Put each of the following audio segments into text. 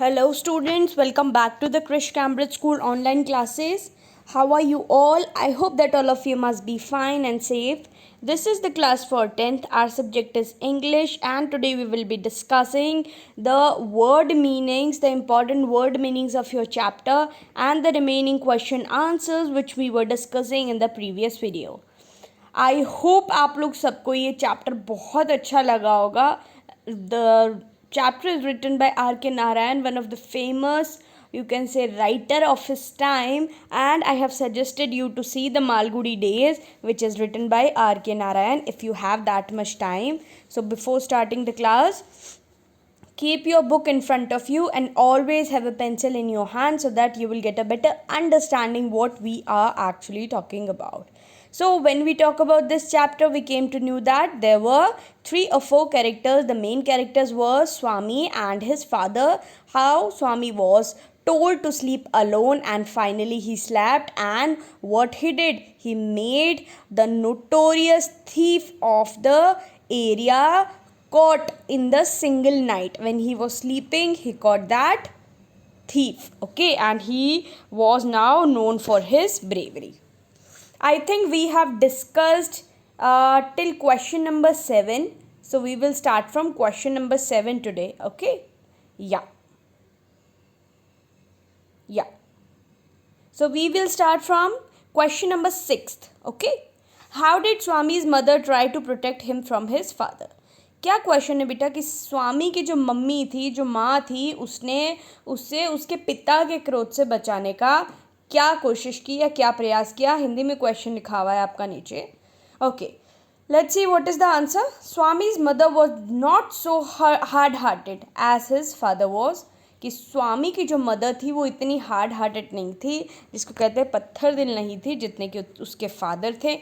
Hello, students. Welcome back to the Krish Cambridge School online classes. How are you all? I hope that all of you must be fine and safe. This is the class for 10th. Our subject is English, and today we will be discussing the word meanings, the important word meanings of your chapter, and the remaining question answers which we were discussing in the previous video. I hope आप लोग सबको ये chapter बहुत अच्छा लगा होगा. The chapter is written by R.K. Narayan, one of the famous, you can say, writer of his time, and I have suggested you to see the Malgudi Days, which is written by R.K. Narayan, if you have that much time. So before starting the class, keep your book in front of you and always have a pencil in your hand so that you will get a better understanding what we are actually talking about. So when we talk about this chapter, we came to know that there were 3 or 4 characters. The main characters were Swami and his father. How Swami was told to sleep alone and finally he slept, and what he did, he made the notorious thief of the area caught in the single night. When he was sleeping, he caught that thief. Okay, and he was now known for his bravery. I think we have discussed till question number 7. So we will start from question number 7 today. Okay. Yeah. So we will start from question number 6. Okay. How did Swami's mother try to protect him from his father? क्या question है बेटा कि स्वामी की जो mummy थी, जो माँ थी, उसने उससे उसके पिता के क्रोध से बचाने का क्या कोशिश की या क्या प्रयास किया. हिंदी में क्वेश्चन लिखा हुआ है आपका नीचे. Okay, let's see what is the answer. Swami's mother was not so hard hearted as his father was. कि स्वामी की जो मदर थी वो इतनी हार्ड हार्टेड नहीं थी, जिसको कहते हैं पत्थर दिल नहीं थी, जितने कि उसके फादर थे.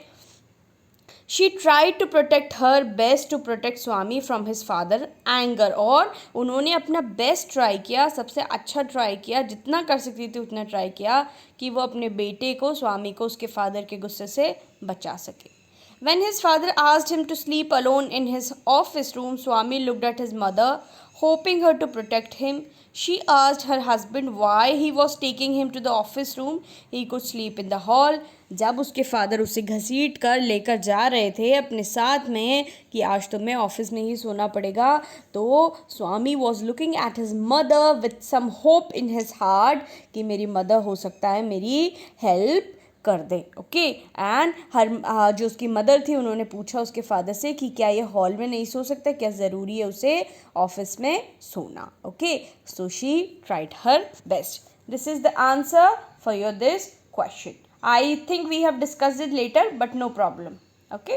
She try to protect her best to protect Swami from his father anger. और उन्होंने अपना बेस्ट ट्राई किया, सबसे अच्छा ट्राई किया, जितना कर सकती थी उतना ट्राई किया कि वो अपने बेटे को, स्वामी को, उसके फादर के गुस्से से बचा सके. When his father asked him to sleep alone in his office room, Swami looked at his mother, hoping her to protect him. She asked her husband why he was taking him to the office room. He could sleep in the hall. जब उसके father उसे घसीट कर लेकर जा रहे थे अपने साथ में कि आज तुम्हें ऑफिस में ही सोना पड़ेगा, तो Swami was looking at his mother with some hope in his heart कि मेरी मदर हो सकता है मेरी हेल्प कर दें. ओके, एंड हर जो उसकी मदर थी उन्होंने पूछा उसके फादर से कि क्या ये हॉल में नहीं सो सकता, क्या ज़रूरी है उसे ऑफिस में सोना. Okay, so she tried her best. This is the answer for your this question. I think we have discussed it later but no problem. Okay,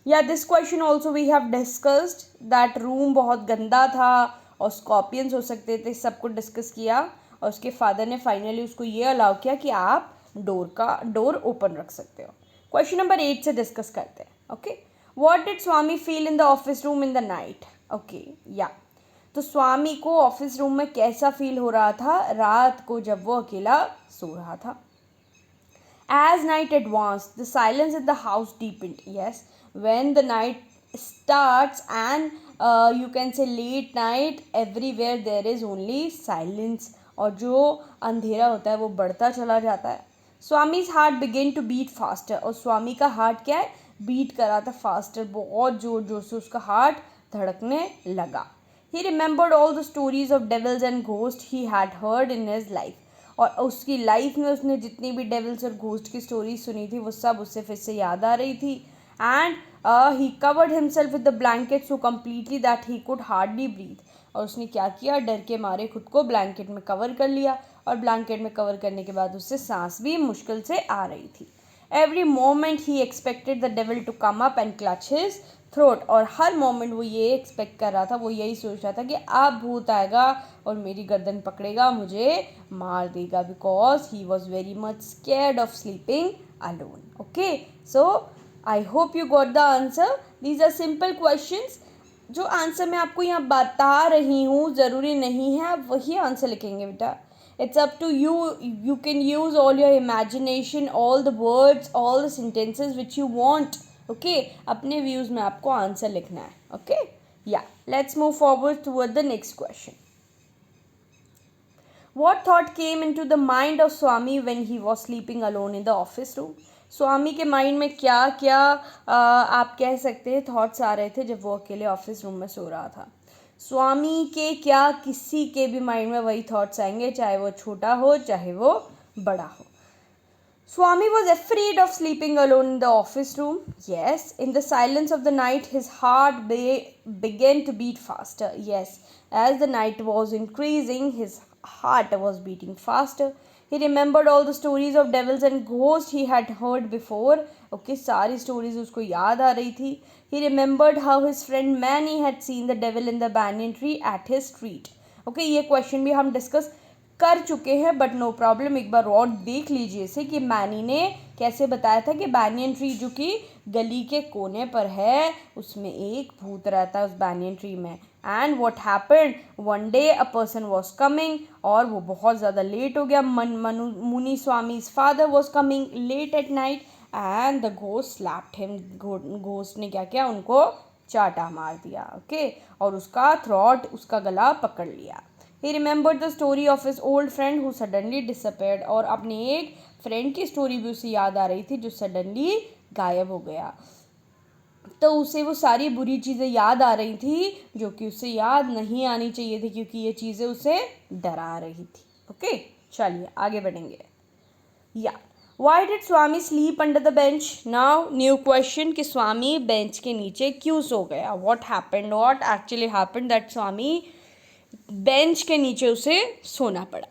yeah this question also we have discussed that room बहुत गंदा था और Scorpions हो सकते थे, सब कुछ discuss किया. और उसके फादर ने फाइनली उसको ये अलाउ किया कि आप डोर ओपन रख सकते हो. क्वेश्चन नंबर 8 से डिस्कस करते हैं. Okay, what did Swami feel in the office room in the night. Okay, या तो स्वामी को ऑफिस रूम में कैसा फील हो रहा था रात को जब वो अकेला सो रहा था. As night advanced, the silence in the house deepened. Yes, when the night starts and you can say late night, everywhere there is only silence. और जो अंधेरा होता है वो बढ़ता चला जाता है. Swami's heart begin to beat faster. और स्वामी का हार्ट क्या है, बीट कर रहा था फास्टर, बहुत जोर जोर से उसका हार्ट धड़कने लगा. He remembered all the stories of devils and ghost he had heard in his life. और उसकी लाइफ में उसने जितनी भी डेविल्स और घोस्ट की स्टोरी सुनी थी वो सब उससे फिर से याद आ रही थी. And he covered himself with the blanket so completely that he could hardly breathe. और उसने क्या किया, डर के मारे खुद को ब्लैंकेट में कवर कर लिया. और ब्लैंकेट में कवर करने के बाद उससे सांस भी मुश्किल से आ रही थी. Every moment he expected the devil to come up and clutch his throat. और हर मोमेंट वो ये एक्सपेक्ट कर रहा था, वो यही सोच रहा था कि अब भूत आएगा और मेरी गर्दन पकड़ेगा, मुझे मार देगा, because he was very much scared of sleeping alone. Okay, so I hope you got the answer. These are simple questions. जो आंसर मैं आपको यहाँ बता रही हूँ ज़रूरी नहीं है आप वही आंसर लिखेंगे बेटा. It's up to you. You can use all your imagination, all the words, all the sentences which you want. Okay, अपने व्यूज़ में आपको आंसर लिखना है. Okay, Yeah, let's move forward toward the next question. What thought came into the mind of Swami when he was sleeping alone in the office room? स्वामी के mind में क्या क्या आप कह सकते हैं थॉट्स आ रहे थे जब वो अकेले ऑफिस रूम में सो रहा था. स्वामी के क्या किसी के भी माइंड में वही थॉट्स आएंगे, चाहे वो छोटा हो चाहे वो बड़ा हो. Swami was afraid of sleeping alone in the office room. Yes, in the silence of the night, his heart began to beat faster. Yes, as the night was increasing, his heart was beating faster. He remembered all the stories of devils and ghosts he had heard before. Okay, सारी stories उसको याद आ रही थी. He remembered how his friend Manny had seen the devil in the banyan tree at his street. Okay, ये question भी हम discuss कर चुके हैं, बट नो प्रॉब्लम. एक बार और देख लीजिए इसे कि मैनी ने कैसे बताया था कि बैनियन ट्री जो कि गली के कोने पर है उसमें एक भूत रहता है उस बैनियन ट्री में. And what happened, one day a person was coming, और वो बहुत ज़्यादा लेट हो गया. Muni Swami's father was coming late at night and the ghost slapped him. Ghost ने क्या किया, उनको चाटा मार दिया. ओके, और उसका थ्रॉट, उसका गला पकड़ लिया. He remembered the story of his old friend who suddenly disappeared. और अपने एक फ्रेंड की स्टोरी भी उसे याद आ रही थी जो सडनली गायब हो गया. तो उसे वो सारी बुरी चीज़ें याद आ रही थी जो कि उसे याद नहीं आनी चाहिए थी क्योंकि ये चीज़ें उसे डरा रही थी. ओके, चलिए आगे बढ़ेंगे. या Why did Swami sleep under the bench? Now new question कि स्वामी बेंच के नीचे क्यों सो गया. What happened? What actually happened that Swami bench के नीचे उसे सोना पड़ा.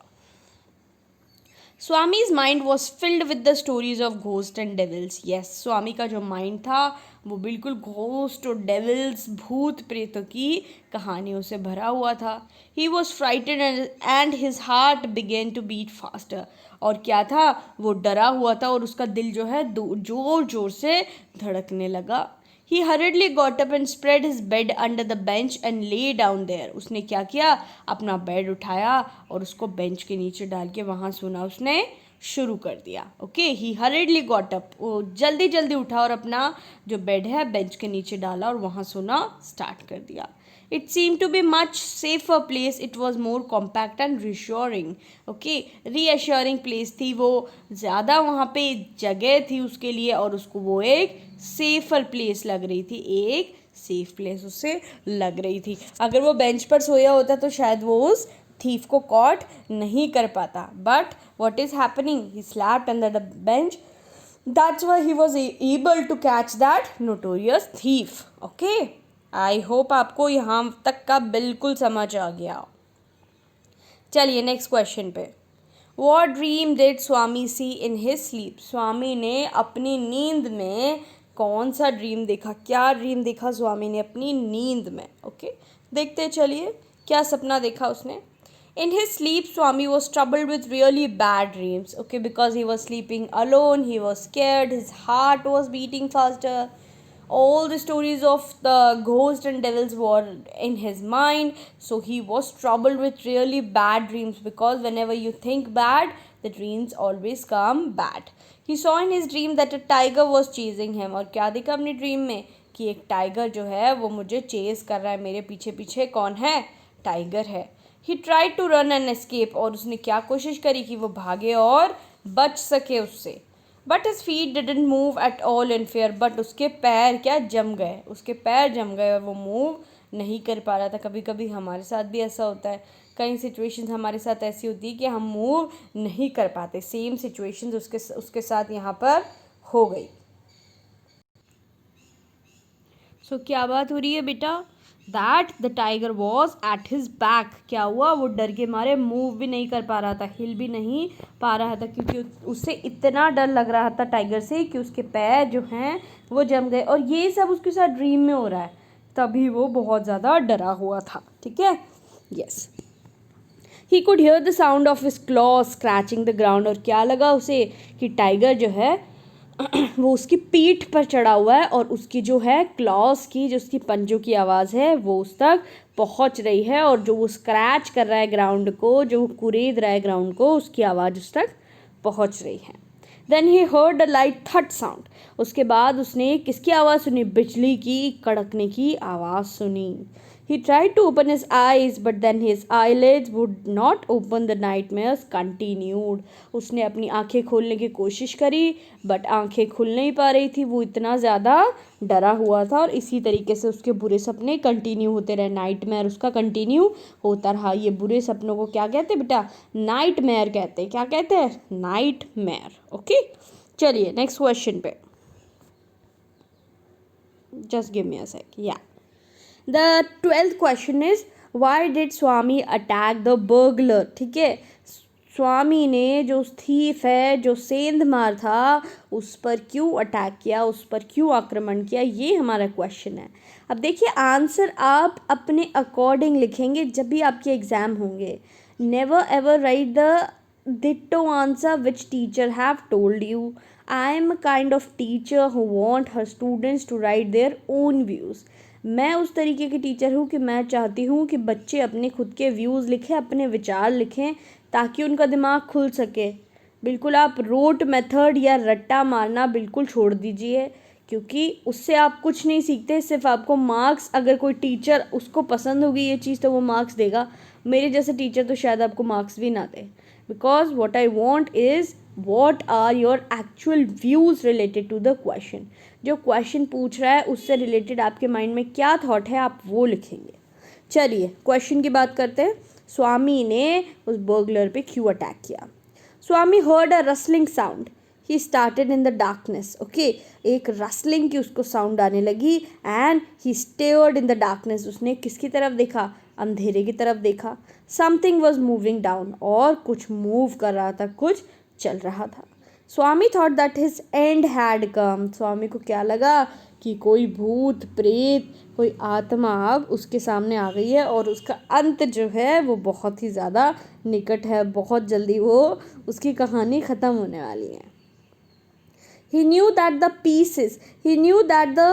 Swami's mind was filled with the stories of ghost and devils. Yes, Swami का जो माइंड था वो बिल्कुल घोस्ट और डेविल्स, भूत प्रेतों की कहानियों से भरा हुआ था. He was frightened and his heart begin to beat faster. और क्या था, वो डरा हुआ था और उसका दिल जो है जोर जोर से धड़कने लगा. He hurriedly got up and spread his bed under the bench and lay down there. उसने क्या किया, अपना बेड उठाया और उसको बेंच के नीचे डाल के वहाँ सोना उसने शुरू कर दिया. ओके, ही हरिडली गॉट अप, वो जल्दी जल्दी उठा और अपना जो बेड है बेंच के नीचे डाला और वहाँ सोना स्टार्ट कर दिया. It seemed to be much safer place. It was more compact and reassuring. Okay, reassuring place थी वो, ज़्यादा वहाँ पे जगह थी उसके लिए और उसको वो एक सेफर प्लेस लग रही थी, एक सेफ प्लेस उससे लग रही थी. अगर वो बेंच पर सोया होता तो शायद वो उस थीफ को कॉट नहीं कर पाता. But what is happening, he slapped under the bench. That's why he was able to catch that notorious thief. Okay, I hope आपको यहाँ तक का बिल्कुल समझ आ गया. चलिए नेक्स्ट क्वेश्चन पे. What dream did Swami see in his sleep. Swami ने अपनी नींद में कौन सा ड्रीम देखा, क्या ड्रीम देखा स्वामी ने अपनी नींद में. ओके, देखते चलिए क्या सपना देखा उसने. In his sleep, Swami was troubled with really bad dreams. Okay, because he was sleeping alone, he was scared, his heart was beating faster. All the stories of the ghosts and devils were in his mind. So he was troubled with really bad dreams because whenever you think bad, the dreams always come bad. He saw in his dream that a tiger was chasing him. और क्या देखा अपने dream में कि एक tiger जो है वो मुझे चेस कर रहा है, मेरे पीछे पीछे कौन है, टाइगर है. He tried to run and escape. और उसने क्या कोशिश करी कि वो भागे और बच सके उससे. But his feet didn't move at all in fear. But उसके पैर क्या जम गए, उसके पैर जम गए और वो मूव नहीं कर पा रहा था. कभी कभी हमारे साथ भी ऐसा होता है, कई सिचुएशंस हमारे साथ ऐसी होती है कि हम मूव नहीं कर पाते. सेम सिचुएशंस उसके साथ यहाँ पर हो गई. सो क्या बात हो रही है बेटा, that the tiger was at his back. क्या हुआ, वो डर के मारे मूव भी नहीं कर पा रहा था, हिल भी नहीं पा रहा था क्योंकि उससे इतना डर लग रहा था टाइगर से कि उसके पैर जो हैं वो जम गए. और ये सब उसके साथ ड्रीम में हो रहा है, तभी वो बहुत ज़्यादा डरा हुआ था. ठीक है, yes. He could hear the sound of his clause scratching the ground. और क्या लगा उसे कि टाइगर जो है वो उसकी पीठ पर चढ़ा हुआ है और उसकी जो है क्लॉज की, जो उसकी पंजों की आवाज़ है वो उस तक पहुंच रही है. और जो वो स्क्रैच कर रहा है ग्राउंड को, जो वो कुरेद रहा है ग्राउंड को, उसकी आवाज़ उस तक पहुंच रही है. Then he heard a light thud sound. उसके बाद उसने किसकी आवाज़ सुनी? बिजली की कड़कने की आवाज़ सुनी. He tried to open his eyes, but then his eyelids would not open. The nightmares continued. उसने अपनी आंखें खोलने की कोशिश करी, बट आंखें खुल नहीं पा रही थी. वो इतना ज़्यादा डरा हुआ था और इसी तरीके से उसके बुरे सपने कंटिन्यू होते रहे. नाइटमेयर उसका कंटिन्यू होता रहा. ये बुरे सपनों को क्या कहते हैं बेटा? नाइटमेयर कहते हैं. क्या कहते हैं? नाइटमेयर. ओके, चलिए नेक्स्ट क्वेश्चन पे. जस्ट गिव मी अ सेक. या The 12th question is, why did Swami attack the burglar? ठीक है, स्वामी ने जो थीफ है, जो सेंधमार था, उस पर क्यों अटैक किया, उस पर क्यों आक्रमण किया, ये हमारा क्वेश्चन है. अब देखिए, आंसर आप अपने अकॉर्डिंग लिखेंगे जब भी आपके एग्ज़ाम होंगे. Never ever write the ditto answer which teacher have told you. I am a kind of teacher who want her students to write their own views. मैं उस तरीके की टीचर हूँ कि मैं चाहती हूँ कि बच्चे अपने खुद के व्यूज़ लिखें, अपने विचार लिखें, ताकि उनका दिमाग खुल सके. बिल्कुल आप रोट मेथड या रट्टा मारना बिल्कुल छोड़ दीजिए, क्योंकि उससे आप कुछ नहीं सीखते. सिर्फ आपको मार्क्स, अगर कोई टीचर उसको पसंद होगी ये चीज़ तो वो मार्क्स देगा. मेरे जैसे टीचर तो शायद आपको मार्क्स भी ना दे. Because what I want is what are your actual views related to the question. जो क्वेश्चन पूछ रहा है उससे रिलेटेड आपके माइंड में क्या थॉट है, आप वो लिखेंगे. चलिए क्वेश्चन की बात करते हैं. स्वामी ने उस बर्गलर पे क्यों अटैक किया? Swami heard a rustling sound. He started in the darkness. Okay, एक रसलिंग की उसको साउंड आने लगी. And he stared in the darkness. उसने किसकी तरफ देखा? अंधेरे की तरफ देखा. Something was moving down. और कुछ मूव कर रहा था, कुछ चल रहा था. Swami thought that his end had come. Swami को क्या लगा कि कोई भूत प्रेत, कोई आत्मा अब उसके सामने आ गई है और उसका अंत जो है वो बहुत ही ज़्यादा निकट है. बहुत जल्दी वो उसकी कहानी ख़त्म होने वाली है. He knew that the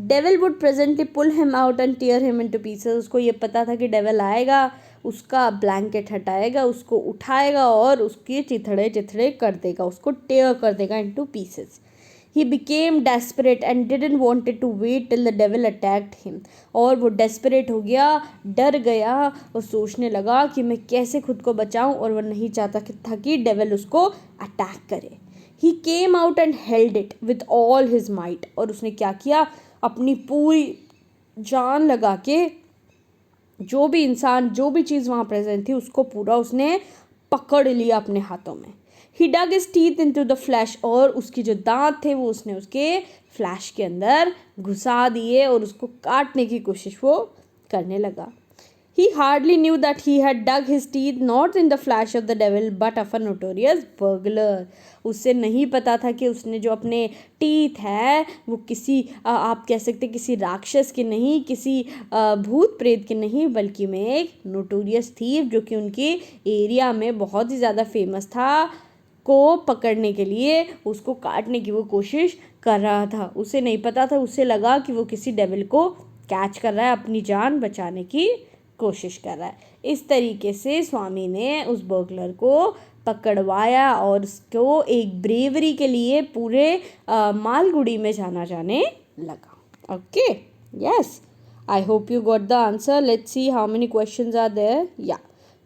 devil would presently pull him out and tear him into pieces. उसको ये पता था कि डेविल आएगा, उसका ब्लैंकेट हटाएगा, उसको उठाएगा और उसके चिथड़े चिथड़े कर देगा, उसको टेयर कर देगा into pieces. He became desperate and didn't wanted to wait till the devil attacked him. और वो desperate हो गया, डर गया और सोचने लगा कि मैं कैसे खुद को बचाऊं, और वो नहीं चाहता था कि डेविल उसको अटैक करे. He came out and held it with all his might. और उसने क्या किया? अपनी पूरी जान लगा के जो भी इंसान, जो भी चीज़ वहाँ प्रेजेंट थी, उसको पूरा उसने पकड़ लिया अपने हाथों में. He dug his teeth into the flesh. और उसके जो दांत थे वो उसने उसके फ्लैश के अंदर घुसा दिए और उसको काटने की कोशिश वो करने लगा. He hardly knew that he had dug his teeth not in the flesh of the devil but of a notorious burglar. उससे नहीं पता था कि उसने जो अपने टीथ है वो किसी आप कह सकते किसी राक्षस के नहीं, किसी भूत प्रेत के नहीं, बल्कि में एक नोटोरियस थीव जो कि उनके एरिया में बहुत ही ज़्यादा फेमस था, को पकड़ने के लिए उसको काटने की वो कोशिश कर रहा था. उसे नहीं पता था, उसे लगा कि वो किसी डेविल को कैच कर रहा है, अपनी जान बचाने की कोशिश कर रहा है. इस तरीके से स्वामी ने उस बर्गलर को पकड़वाया और उसको एक ब्रेवरी के लिए पूरे मालगुड़ी में जाना जाने लगा. Okay, yes, I hope you got the answer. Let's see how many questions are there. Yeah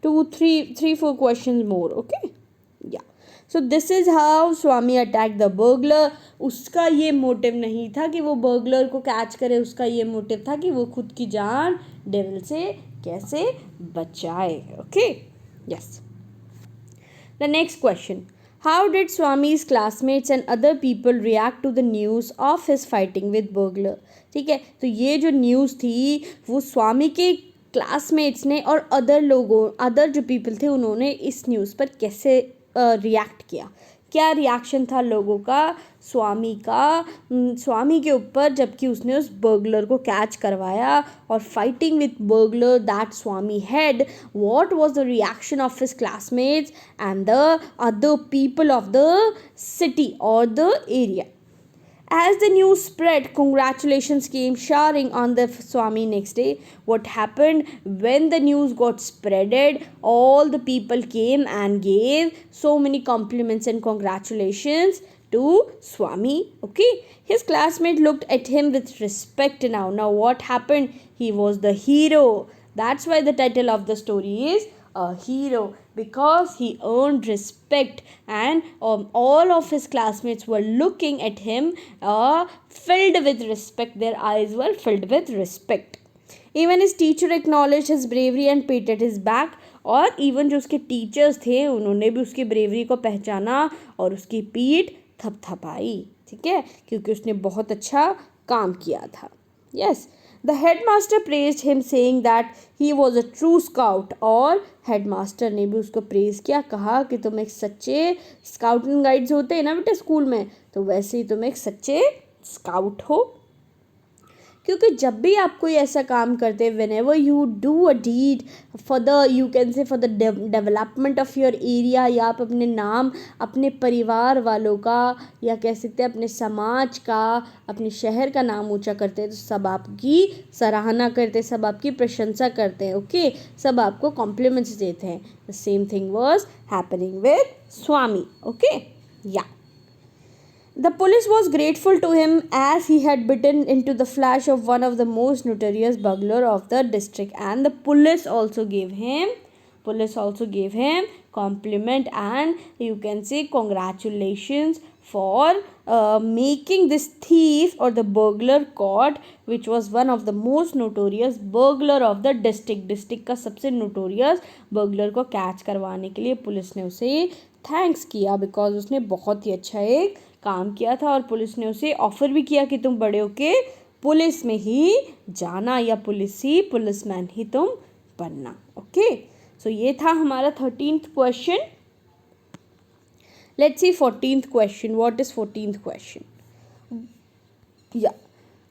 4 questions more. Okay, yeah so this is how Swami attack the burglar. उसका ये मोटिव नहीं था कि वो बर्गलर को कैच करे, उसका ये मोटिव था कि वो खुद की जान डेविल से कैसे बचाए. Okay, yes. The next question, how did Swami's classmates and other people react to the news of his fighting with burglar. ठीक है, तो ये जो न्यूज़ थी वो स्वामी के क्लासमेट्स ने और अदर जो पीपल थे उन्होंने इस न्यूज़ पर कैसे रिएक्ट किया. क्या रिएक्शन था लोगों का स्वामी के ऊपर, जबकि उसने उस बर्गलर को कैच करवाया और fighting with burglar that Swami had. What was the reaction of his classmates and the other people of the city और the area. As the news spread, congratulations came showering on the Swami next day. What happened when the news got spreaded? All the people came and gave so many compliments and congratulations to Swami. Okay, his classmate looked at him with respect now. Now, what happened? He was the hero. That's why the title of the story is a hero, because he earned respect, and all of his classmates were looking at him filled with respect. Their eyes were filled with respect. Even his teacher acknowledged his bravery and patted his back. और even जो उसके teachers थे उन्होंने भी उसकी bravery को पहचाना और उसकी पीठ थपथपाई. ठीक है, क्योंकि उसने बहुत अच्छा काम किया था. Yes, the headmaster praised him saying that he was a true scout. और हेडमास्टर ने भी उसको प्रेज किया, कहा कि तुम एक सच्चे स्काउट एंड गाइड्स होते हैं ना बेटा स्कूल में, तो वैसे ही तुम एक सच्चे स्काउट हो. क्योंकि जब भी आप कोई ऐसा काम करते हैं, whenever you do a deed for the, you can say for the development of your area, या आप अपने नाम अपने परिवार वालों का, या कह सकते हैं अपने समाज का, अपने शहर का नाम ऊंचा करते हैं, तो सब आपकी सराहना करते हैं, सब आपकी प्रशंसा करते हैं. ओके, सब आपको कॉम्प्लीमेंट्स देते हैं. The same thing was happening with Swami. Okay, या. The police was grateful to him as he had bitten into the flesh of one of the most notorious burglar of the district, and the police also gave him compliment, and you can say congratulations for making this thief or the burglar caught, which was one of the most notorious burglar of the district का सबसे notorious burglar को catch करवाने के लिए police ने उसे thanks किया, because उसने बहुत ही अच्छा एक काम किया था. और पुलिस ने उसे ऑफर भी किया कि तुम बड़े होके पुलिस में ही जाना, या पुलिसमैन ही तुम बनना. ओके, सो ये था हमारा 13th question. Let's see 14th question. What is 14th question? Yeah,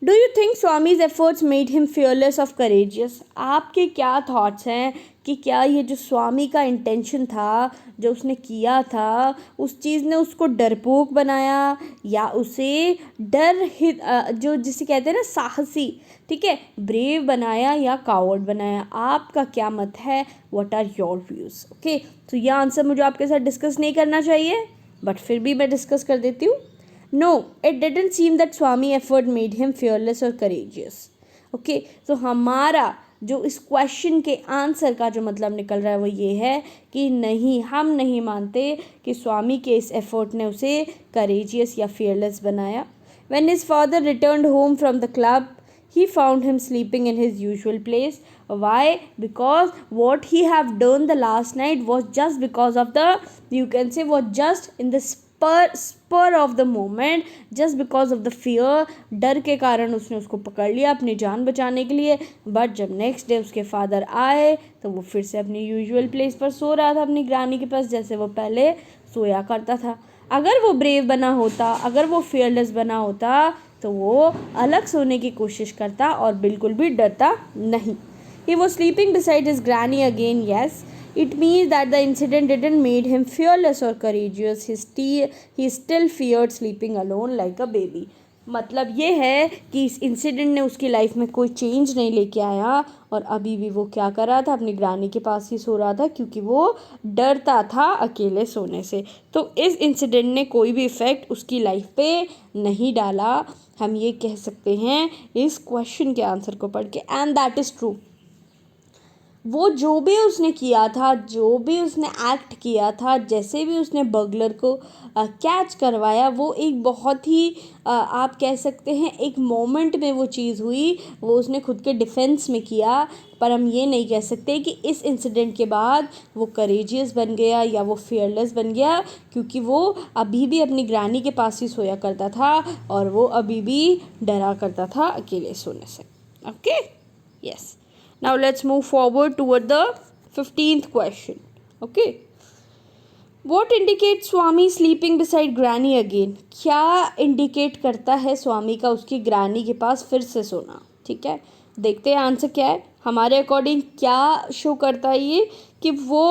do you think Swami's efforts made him fearless of courageous? आपके क्या थॉट्स हैं कि क्या ये जो स्वामी का इंटेंशन था, जो उसने किया था, उस चीज़ ने उसको डरपोक बनाया, या उसे जो जिसे कहते हैं ना साहसी, ठीक है, ब्रेव बनाया, या कावर्ड बनाया? आपका क्या मत है? What are your views? Okay, तो यह आंसर मुझे आपके साथ डिस्कस नहीं करना चाहिए, बट फिर भी मैं डिस्कस कर देती हूँ. No, it didn't seem that Swami effort made him fearless or courageous. Okay, तो हमारा जो इस क्वेश्चन के आंसर का जो मतलब निकल रहा है वो ये है कि नहीं, हम नहीं मानते कि स्वामी के इस एफर्ट ने उसे करेजियस या fearless बनाया. When his father returned home from the club, he found him sleeping in his usual place. Why? Because what he have done the last night was just because of the, you can say, was just in the spur of the moment, just because of the fear. डर के कारण उसने उसको पकड़ लिया अपनी जान बचाने के लिए. बट जब नेक्स्ट डे उसके फादर आए तो वो फिर से अपनी यूजुअल प्लेस पर सो रहा था, अपनी ग्रानी के पास, जैसे वो पहले सोया करता था. अगर वो ब्रेव बना होता, अगर वो फियरलेस बना होता, तो वो अलग सोने की कोशिश करता और बिल्कुल भी डरता नहीं. He was sleeping beside his granny again. Yes, it means that the incident didn't made him fearless or courageous. He still feared sleeping alone like a baby. मतलब ये है कि इस इंसिडेंट ने उसकी लाइफ में कोई चेंज नहीं लेके आया, और अभी भी वो क्या कर रहा था, अपनी ग्रानी के पास ही सो रहा था, क्योंकि वो डरता था अकेले सोने से. तो इस इंसिडेंट ने कोई भी इफ़ेक्ट उसकी लाइफ पे नहीं डाला, हम ये कह सकते हैं इस क्वेश्चन के आंसर को पढ़ के. And that is true. वो जो भी उसने किया था, जो भी उसने एक्ट किया था, जैसे भी उसने बर्गलर को कैच करवाया, वो एक बहुत ही आप कह सकते हैं एक मोमेंट में वो चीज़ हुई, वो उसने खुद के डिफेंस में किया. पर हम ये नहीं कह सकते कि इस इंसिडेंट के बाद वो करेजियस बन गया या वो फियरलेस बन गया, क्योंकि वो अभी भी अपनी ग्रानी के पास ही सोया करता था और वो अभी भी डरा करता था अकेले सोने से. Okay, yes. Now let's move forward toward the 15th question. Okay. What indicates Swami sleeping beside Granny again? क्या इंडिकेट करता है स्वामी का उसकी ग्रानी के पास फिर से सोना? ठीक है, देखते हैं आंसर क्या है. हमारे अकॉर्डिंग क्या शो करता है ये कि वो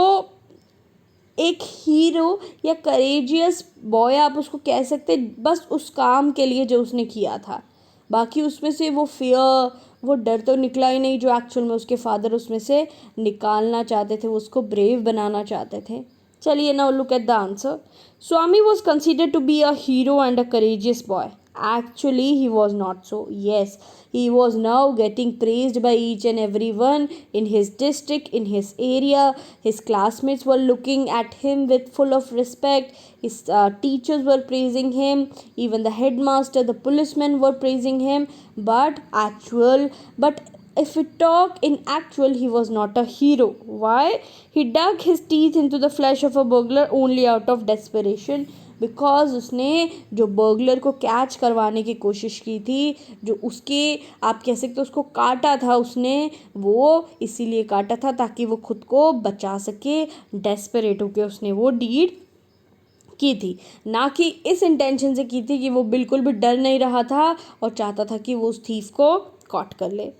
एक हीरो या करेजियस बॉय, आप उसको कह सकते, बस उस काम के लिए जो उसने किया था. बाकी उसमें से वो फियर, वो डर तो निकला ही नहीं जो एक्चुअल में उसके फादर उसमें से निकालना चाहते थे, वो उसको ब्रेव बनाना चाहते थे. चलिए now look at the answer. Swami was considered to be a hero and a courageous boy. Actually, he was not so. Yes, he was now getting praised by each and everyone in his district, in his area. His classmates were looking at him with full of respect. His teachers were praising him. Even the headmaster, the policemen were praising him. But if we talk in actual, he was not a hero. Why? He dug his teeth into the flesh of a burglar only out of desperation. Because उसने जो burglar को catch करवाने की कोशिश की थी, जो उसके आप कह सकते उसको काटा था उसने, वो इसीलिए काटा था ताकि वो खुद को बचा सके. डेस्परेट होके उसने वो डीड की थी, ना कि इस इंटेंशन से की थी कि वो बिल्कुल भी डर नहीं रहा था और चाहता था कि वो उस थीफ को कॉट कर ले.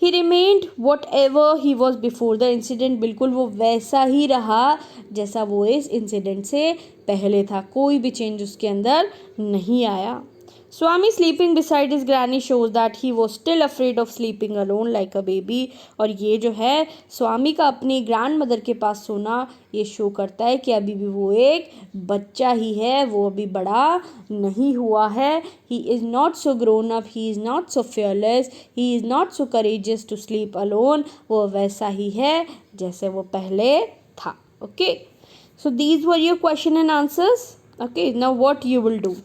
ही remained what ever he was before the incident. बिल्कुल वो वैसा ही रहा जैसा वो इस इंसिडेंट से पहले था. कोई भी चेंज उसके अंदर नहीं आया. Swami sleeping beside his granny shows that he was still afraid of sleeping alone like a baby. और ये जो है स्वामी का अपनी ग्रैंड मदर के पास सोना, ये शो करता है कि अभी भी वो एक बच्चा ही है, वो अभी बड़ा नहीं हुआ है. He is not so grown up, he is not so fearless, he is not so courageous to sleep alone. वो वैसा ही है जैसे वो पहले था. Okay, so these were your question and answers. Okay, now what you will do?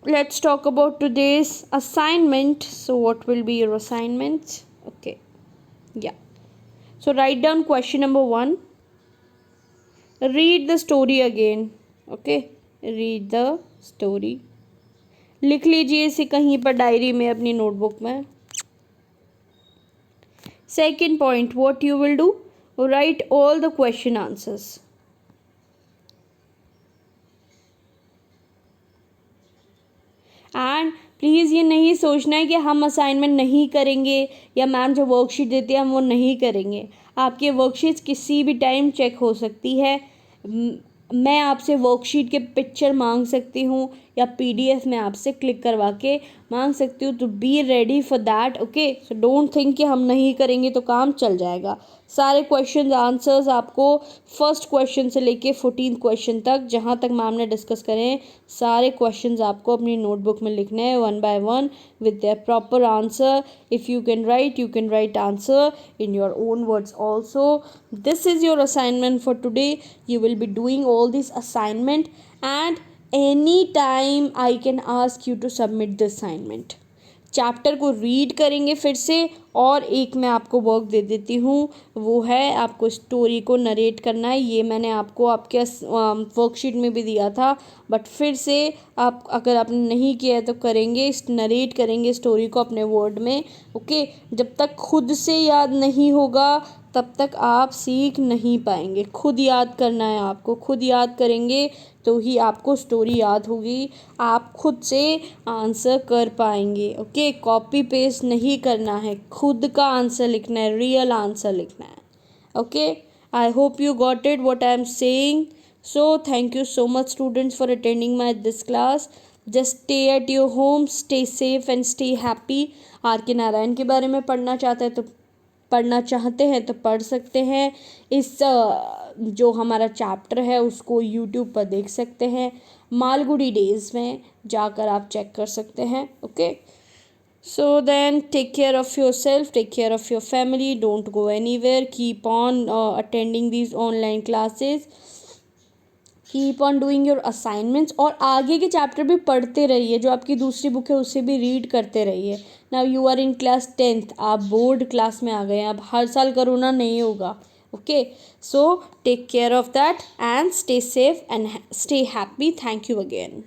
Let's talk about today's assignment. So what will be your assignment? Okay, yeah, so write down question number 1. Read the story again. Okay, read the story. लिख लीजिए इसे कहीं पर diary में, अपनी notebook में. Second point, what you will do? Write all the question answers. And please ये नहीं सोचना है कि हम असाइनमेंट नहीं करेंगे या मैम जो वर्कशीट देती है हम वो नहीं करेंगे. आपके वर्कशीट्स किसी भी टाइम चेक हो सकती है. मैं आपसे वर्कशीट के पिक्चर मांग सकती हूँ या पीडीएफ में आपसे क्लिक करवा के मांग सकती हूँ. तो be ready for that. Okay, so don't think कि हम नहीं करेंगे तो काम चल जाएगा. सारे क्वेश्चन आंसर्स आपको फर्स्ट क्वेश्चन से लेके 14th क्वेश्चन तक, जहाँ तक मैम ने डिस्कस करें, सारे क्वेश्चंस आपको अपनी नोटबुक में लिखने हैं 1 by 1 with their proper answer. If you can write answer in your own words also. This is your assignment for today. You will be doing all this assignment and any time I can ask you to submit the assignment. Chapter को read करेंगे फिर से, और एक मैं आपको work दे देती हूँ, वो है आपको स्टोरी को नरेट करना है. ये मैंने आपको आपके वर्कशीट में भी दिया था, बट फिर से आप अगर आपने नहीं किया है तो करेंगे. नरेट करेंगे स्टोरी को अपने वर्ड में. ओके, जब तक खुद से याद नहीं होगा तब तक आप सीख नहीं पाएंगे. खुद याद करना है आपको. खुद याद करेंगे तो ही आपको स्टोरी याद होगी, आप खुद से आंसर कर पाएंगे. ओके, कॉपी पेस्ट नहीं करना है, खुद का आंसर लिखना है, रियल आंसर लिखना है. Okay, I hope you got it what I am saying. So thank you so much students for attending my this class. Just stay at your home, stay safe and stay happy. R K Narayan के बारे में पढ़ना चाहते हैं तो पढ़ सकते हैं. इस जो हमारा चैप्टर है उसको यूट्यूब पर देख सकते हैं. मालगुडी डेज़ में जाकर आप चेक कर सकते हैं. Okay, so then take care of your self, take care of your family, don't go anywhere, keep on attending these online classes, keep on doing your assignments. और आगे के चैप्टर भी पढ़ते रहिए, जो आपकी दूसरी बुक है उसे भी रीड करते रहिए. Now you are in class 10th, आप बोर्ड क्लास में आ गए हैं. अब हर साल कोरोना नहीं होगा. Okay, so take care of that and stay safe and stay happy. Thank you again.